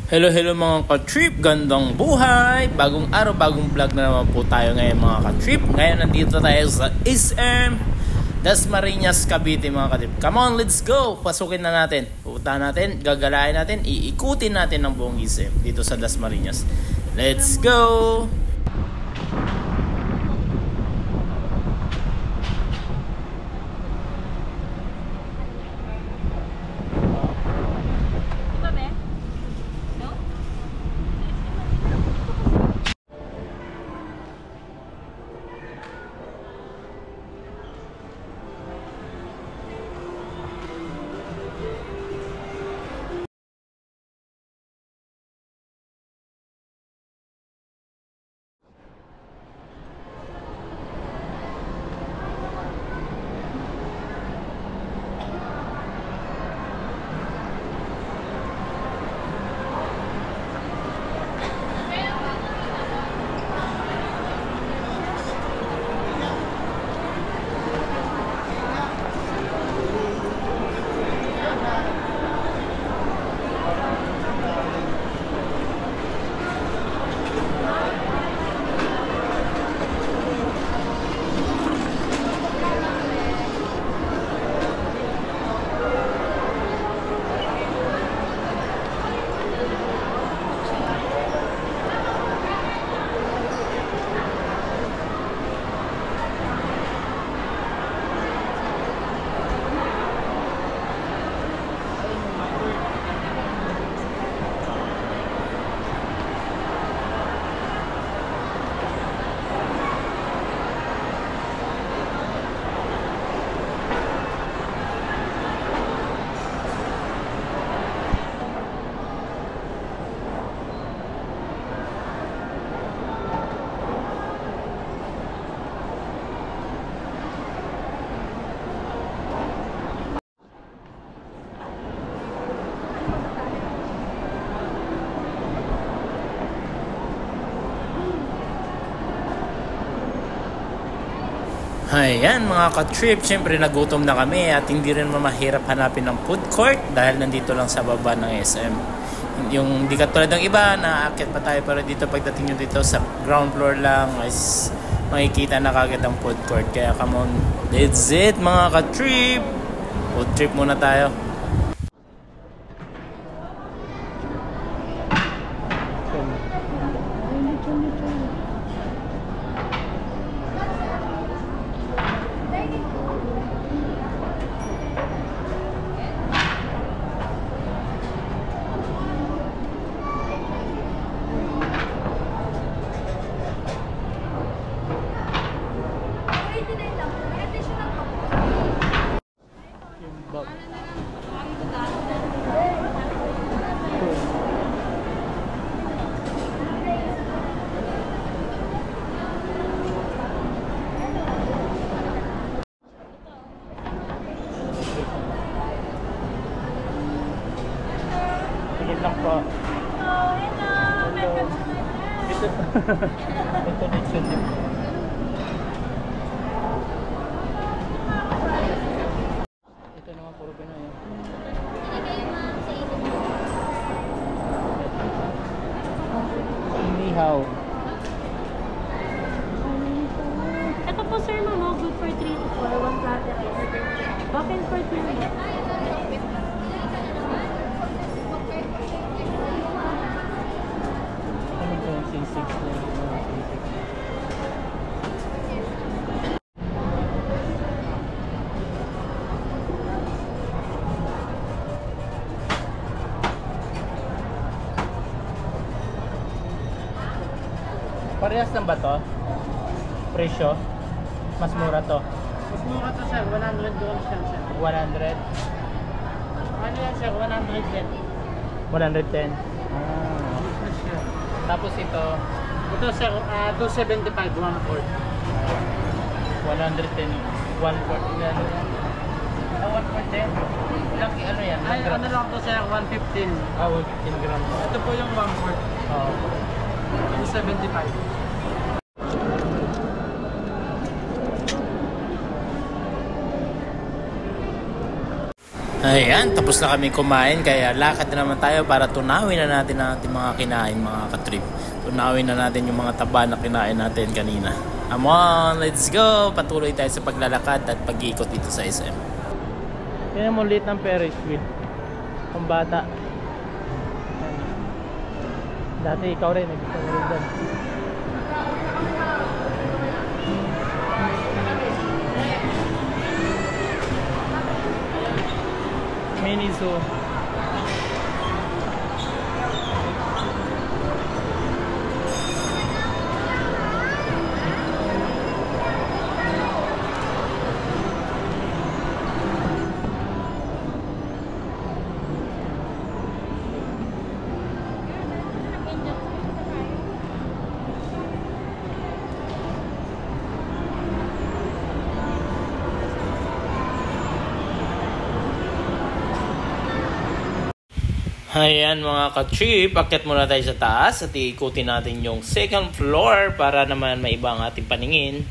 Hello mga ka-trip, gandang buhay! Bagong araw, bagong vlog na naman po tayo ngayon mga ka-trip. Ngayon nandito tayo sa SM Dasmariñas, Cavite mga ka-trip. Come on, let's go! Pasukin na natin. Pupuntahan natin, gagalain natin, iikutin natin ng buong SM dito sa Dasmariñas. Let's go! Ayan mga ka-trip, syempre nagutom na kami at hindi rin mahirap hanapin ng food court dahil nandito lang sa baba ng SM. Yung di katulad ng iba, naaakyat pa tayo, pero dito pagdating nyo dito sa ground floor lang is makikita na kagad ang food court. Kaya come on, that's it mga ka-trip, food trip muna tayo. Lang po. Oh, hello. Ito dito. Ito naman puro Pinoy. Ilagay ma'am sa ilong. Inihaw. Ito po sir, ma'am, good for 3 to 4, 1 platter. Open for 2 minutes. C6 na parehas lang ba to? Presyo? Mas mura to? Mas mura to sir, 100 doon siya sir. 100? Ano yan sir, 110. 110? Tapos ito? Ito sir, 275, 1/4. 110, 1/4. Ilan yan? 1/4 din? Ilang ano yan? Ay, ano lang to sir, 115. 15 grams. Ito po yung 1/4. Oo. 275. Ayan, tapos na kami kumain kaya lakad na naman tayo para tunawin na natin ang ating mga kinain mga katrip. Tunawin na natin yung mga taba na kinain natin kanina. Come on, let's go! Patuloy tayo sa paglalakad at pag-iikot dito sa SM. Yan mo liit ng Ferris wheel. Ang bata. Dati ikaw rin, gusto mo rin dyan. Mini zoo. Ayan mga ka-trip, akyat muna tayo sa taas at iikutin natin yung second floor para naman maiba ang ating paningin.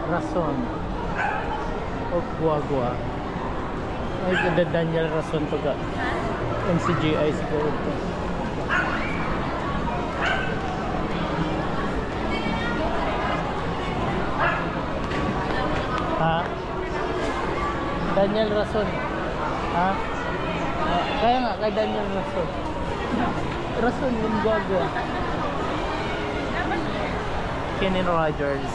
Rason of Guagua. Ay, the Daniel Rason to ka. MCGI siguro ito. Ha? Daniel Rason. Ha? Kaya nga, kay Daniel Rason. Rason yung Guagua. Kenny Rogers.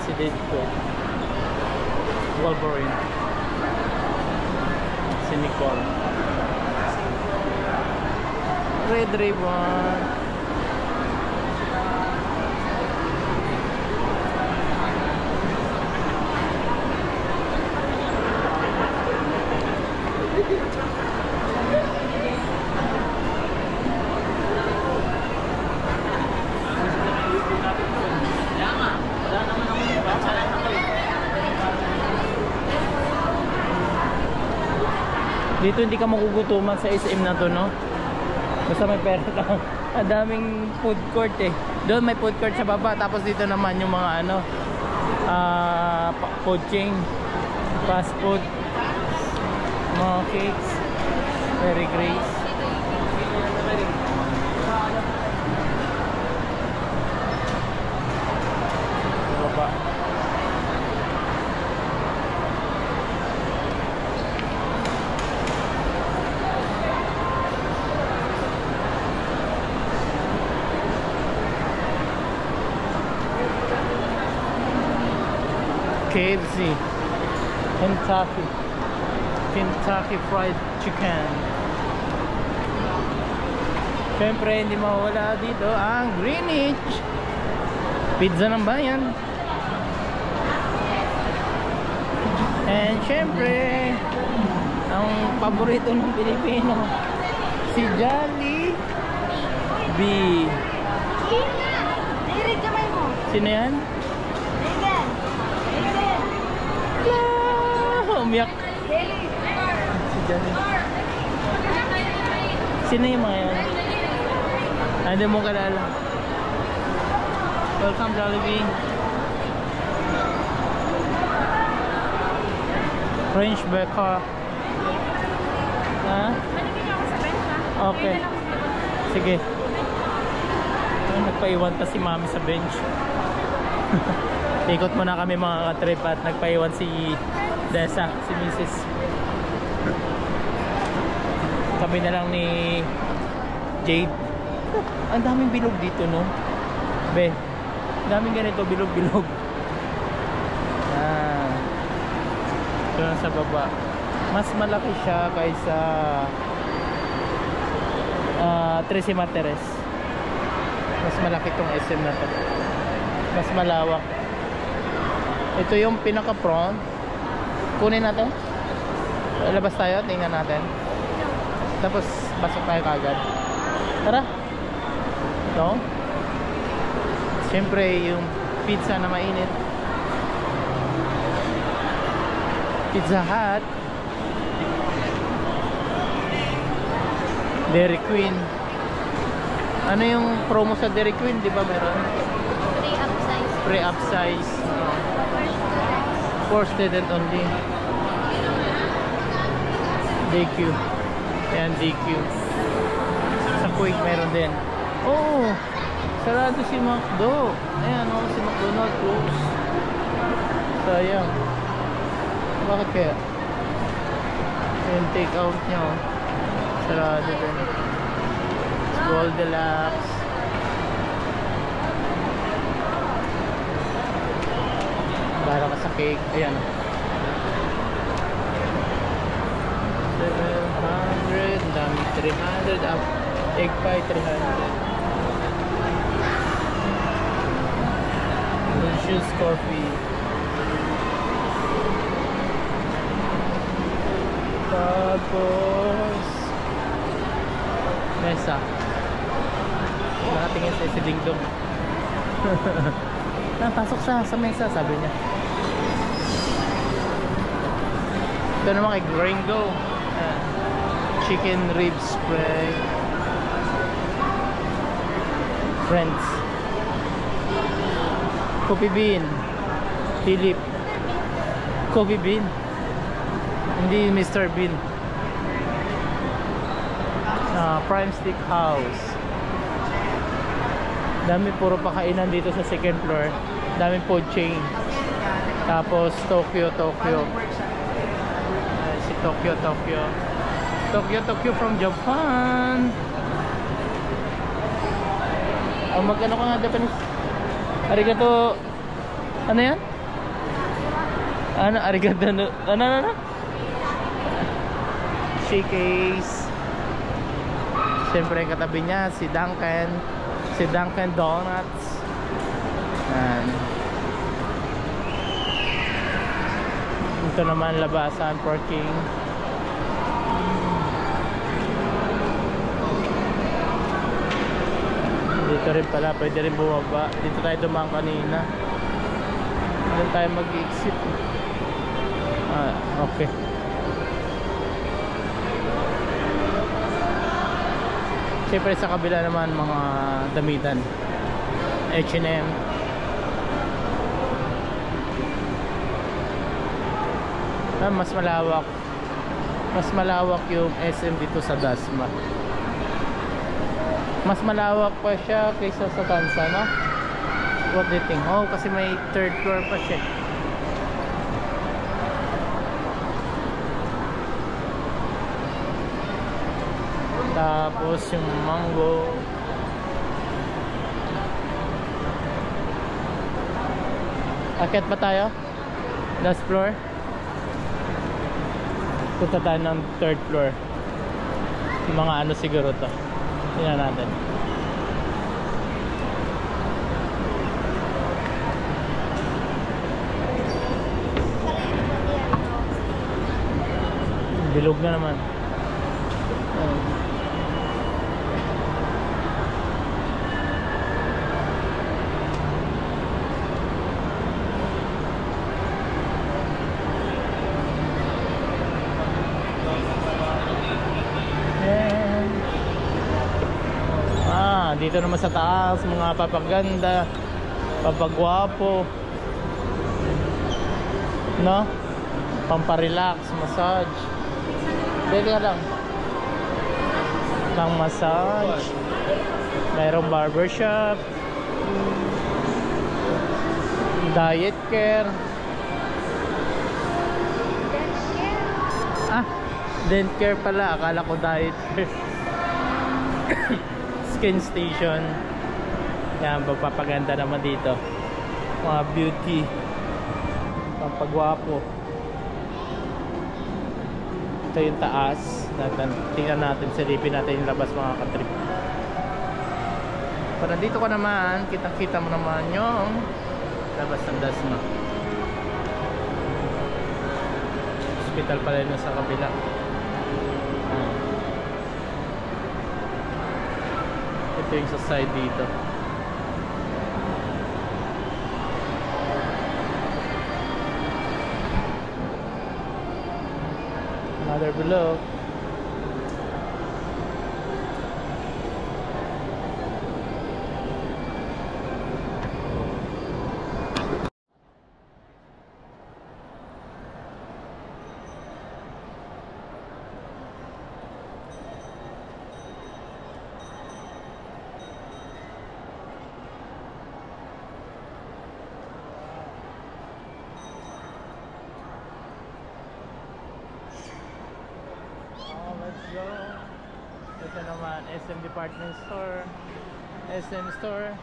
si Deadpool. Wolverine. Si Nicole. Red Ribbon. Dito hindi ka magugutuman sa SM na to, no? Basta may pera lang. Ang daming food court eh. Doon may food court sa baba. Tapos dito naman yung mga ano, food chain, fast food, mga cakes, Mary Grace. Baba. KFC, Kentucky Fried Chicken. Siyempre hindi mawala dito ang Greenwich Pizza ng Bayan. And siyempre ang paborito ng Pilipino, si Jollibee. Sino yan? Umiyak. Si Johnny. Sino yung mga yan? Hindi mo kalala. Welcome Jollibee. French Becca. Ha? Okay. Sige. Nagpaiwan pa si mami sa bench. Ikot muna kami mga katrip at nagpaiwan si Desa, si Mrs. Kami na lang ni Jade. Ang daming bilog dito, no? Be, ang daming ganito, bilog-bilog. Ito lang sa baba. Mas malaki siya kaysa Tres Materes. Mas malaki tong SM na to. Mas malawak. Ito yung pinaka-front. Kunin natin. Labas tayo, tingnan natin. Tapos pasok tayo kagad. Tara. Ito. Siyempre yung pizza na mainit. Pizza Hut. Dairy Queen. Ano yung promo sa Dairy Queen? Di ba meron? Free upsize. Free upsize. For student only. DQ. Ayan, DQ. Sa Quick meron din. Oh, sarado si McDo. Ayan, oh, si McDonald's close. Sayang. Bakit kaya? Yung take out niya, oh. Sarado din. Gold Deluxe. Para ka sa cake. Ayan. 700. Dami 300. Up. Egg pie 300. Lucius Coffee. Tapos Mesa. Nakatingin sa si Dingdong. Pasok siya sa mesa, sabi niya. Ito naman kay Gringo. Chicken ribs spread. Friends. Coffee bean. Philip. Coffee bean. Hindi Mr. Bean. Prime Steakhouse. Dami puro pakainan dito sa second floor. Daming food chain. Tapos Tokyo. Si Tokyo. Tokyo from Japan. Mag-ano ka nga Japanese? Arigato. Ano yan? Ano, arigato no? Ano? Showcase. Siyempre katabi niya si Dunkin. Si Dunkin Donuts. Yan. Ito naman labasan, parking. Dito rin pala, pwede rin bumaba. Dito tayo dumaan kanina. Doon tayo mag-exit. Okay. Siyempre sa kabila naman mga damitan. H&M. Mas malawak. Mas malawak yung SM dito sa Dasma. Mas malawak pa siya kaysa sa Tansa, no? What do you think? Oh, kasi may third floor pa siya. Tapos yung mango. Akit pa tayo? Last floor? Punta tayo ng third floor. Mga ano siguro to. Tingnan natin. Bilog na naman. Dito naman sa taas, mga papaganda, papagwapo, no? Pamparelax, massage. Dito lang. Pang massage. Mayroong barbershop. Diet care. Dent care pala. Akala ko diet care. Skin station. Yan, magpapaganda naman dito. Mga beauty, pampagwapo. Ito yung taas. Tingnan natin, silipin natin yung labas, mga katrip. Para dito ka naman, kitang-kita mo naman yung labas ng Dasma. Hospital pala yun sa kabila. Ito yung sa side dito. Another below. Let's go. Ito naman, SM Department Store, SM Store.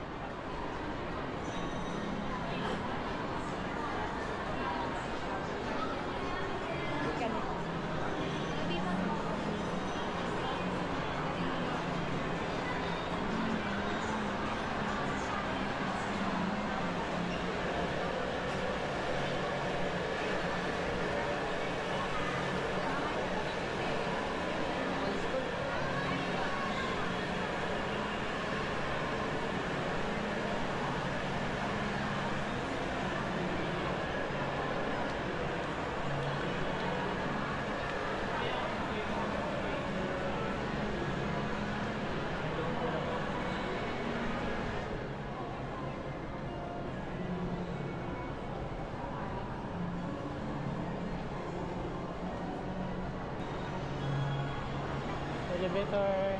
Elevator.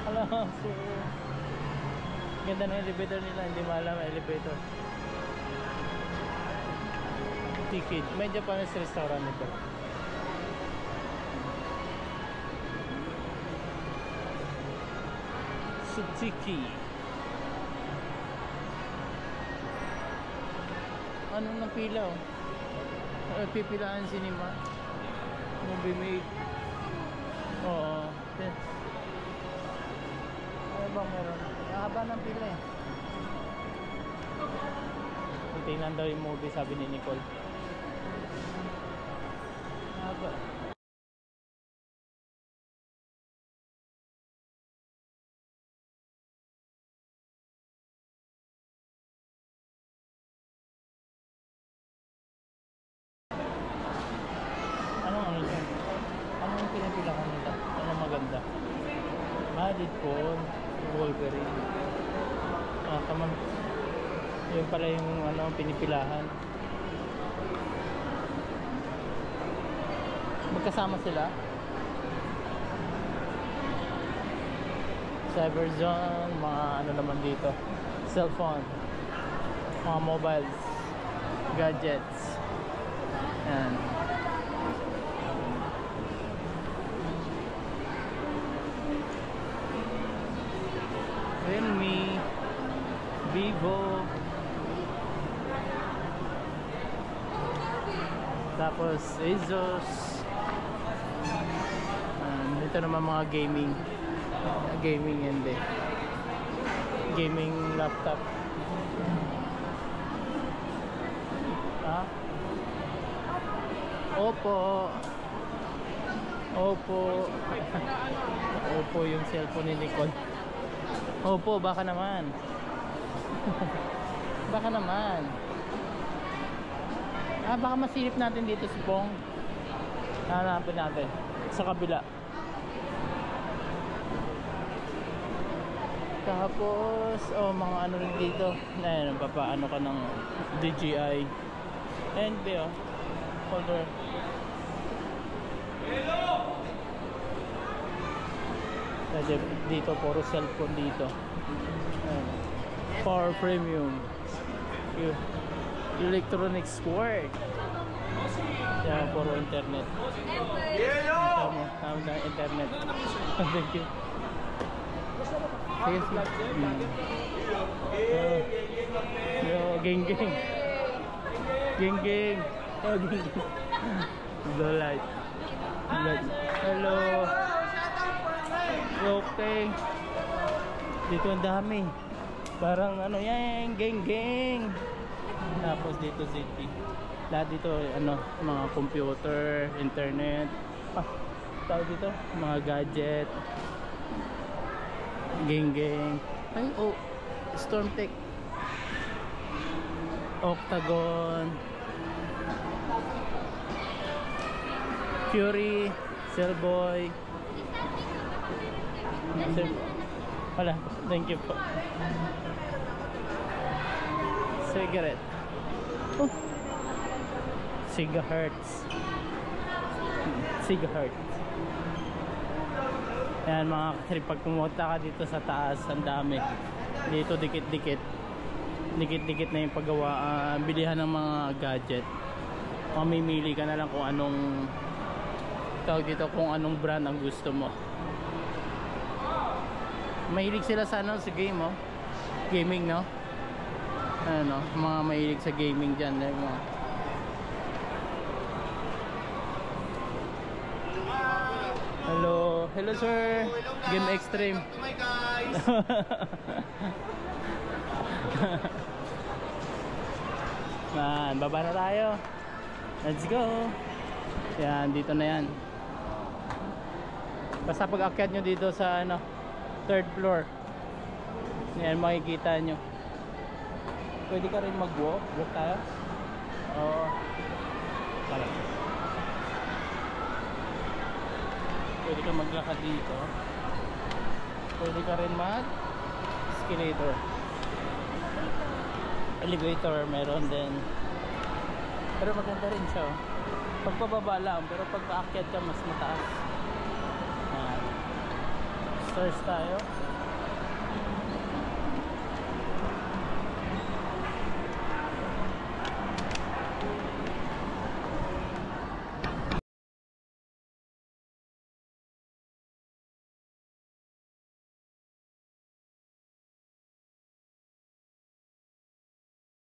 Hello, sir. Ganda ng elevator nila, hindi maalam elevator. Ticket. May Japanese restaurant ito. Sutiki. Ano ng pila, oh? pipilaan cinema. Movie Mate. Oo. Ano bang meron? Haba ng pila eh. Tingnan daw yung movie, sabi ni Nicole. Haba. Ano yun? Ano yung pinapila ka nila? Ano maganda? Deadpool, Wolverine. Come on. Yun pala yung ano, pinipilahan. Magkasama sila. Cyberzone, mga ano naman dito. Cellphone. Mga mobiles. Gadgets. Yan. Realme, Vivo, tapos Asus. Dito naman mga gaming hindi gaming laptop. Oppo yung cellphone ni Nicole. Oppo, baka naman. Baka naman. Baka masilip natin dito si Pong. Hanapin natin sa kabila. Tapos mga ano rin dito. Ayun, papaano ka ng DJI. And folder. Dito puro cellphone dito. Power Premium. Electronics Work. Yan, puro internet. Tama na internet. Thank you. Geng. The light. Hello. Okay. Dito ang dami. Parang ano yan, geng. Tapos dito city. Lahat dito mga computer, internet. Tawag dito, mga gadget. Geng. Ay, Stormtech. Octagon. Fury, Cellboy. Wala, thank you po. Cigarette. Cigahertz. Ayan mga katrip, pag pumunta ka dito sa taas, ang dami. Dito dikit-dikit na yung paggawa, bilihan ng mga gadget. Mamimili ka na lang kung anong tawag dito, kung anong brand ang gusto mo. Mahilig sila sa sa game, gaming, no? Mga mahilig sa gaming dyan, Hello sir. Game Extreme. Hi guys. Baba na tayo. Let's go. Yan, dito na yan. Basta pag akyat nyo dito sa third floor, yan makikita nyo. Pwede ka rin mag-walk. Walk tayo? Oo. Tara. Pwede ka maglakad dito. Pwede ka rin mag-escalator. Elevator meron din. Pero maganda rin siya. Pagpababa lang, pero pag paakyat ka mas mataas. Stairs tayo.